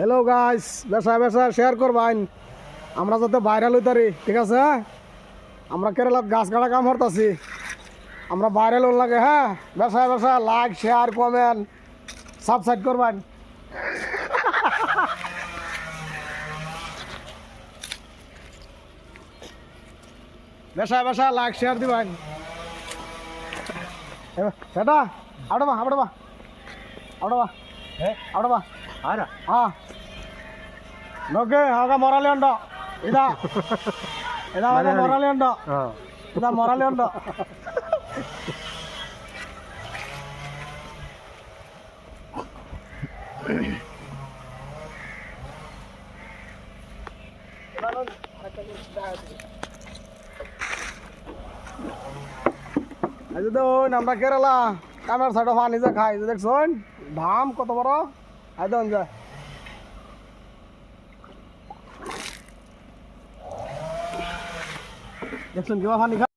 Hello guys, বেসা বেসা share করবাইন আমরা যাতে viral হইতারি, ঠিক আছে? আমরা কেরালাত গাছ কাটা কাম করতেছি, আমরা ভাইরাল হল লাগে। হ্যাঁ, বেসা বেসা লাইক শেয়ার কমেন্ট সাবস্ক্রাইব করবাইন। বেসা বেসা লাইক শেয়ার দিবাইন। সেটা আবড়া আবড়া আবড়া আবড়া ആരാ ആ നോക്ക് ആകെ മൊറാലിയുണ്ടോ? ഇതാ ഇതാ ആകെ മൊറാലിയുണ്ടോ? ഇതാ മൊറാലിയുണ്ടോ? আমরা কেরালা কামের সাইডে পানি যে খাই, দেখছেন ধাম কত বড়। একদম যায় দেখছেন কিবা পানি খা।